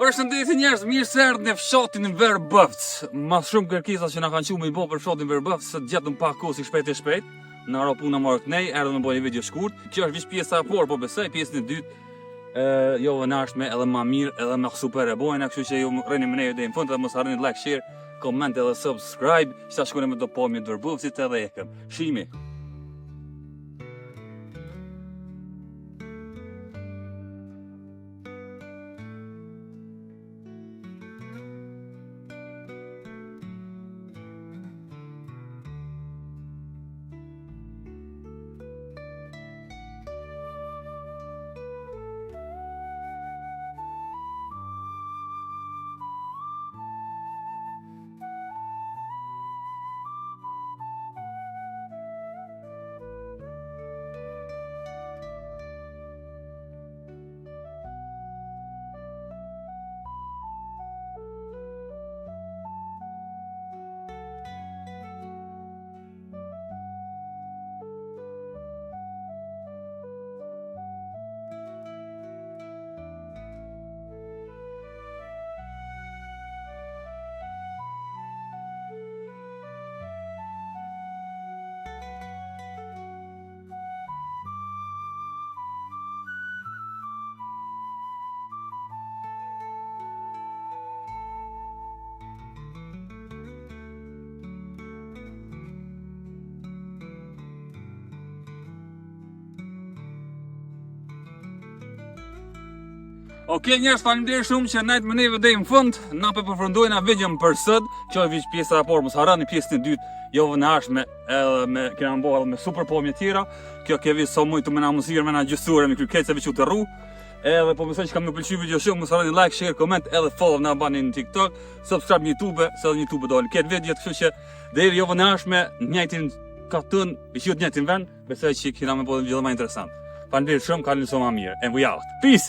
Përshëndetje njerëz, mirë se erdhët në fshatin Verbëfc. Mas shumë kërkesa që na kanë qenë me i bë për fshatin Verbëfc, se gjetëm pak kohë si shpejt e shpejt. Në ro puna marrë nej, erdhëm në bëj një video shkurt. Kjo është veç pjesa e parë, po besoj pjesën e dytë jo vënashme edhe më mirë edhe më super e bojna, kështu që ju rrini me ne deri në fund dhe mos harroni like, share, comment edhe subscribe. Sa shkone me do pamje të Verbëfcit edhe ekëm. Shihemi. Okej njerëz, faleminderit shumë që najt me neve deri në fund. Na po përfundojna videon për sot. Kjo është veç pjesa e parë, mos harroni pjesën e dytë, jo vënashme, edhe me kena mbohur me super pamje tjera. Kjo ke vi sa shumë me na muzikë me na gjësuar me kërkesave që të rru. Edhe po besoj që kam më pëlqyer video shumë, mos harroni like, share, comment edhe follow na bani në TikTok, subscribe në YouTube, se në YouTube do të video, kështu që deri jo vënashme, njëjtin katun, në njëjtin vend, besoj që kena më bëu video më interesant. Faleminderit shumë, kaloni sa më mirë. And we out. Peace.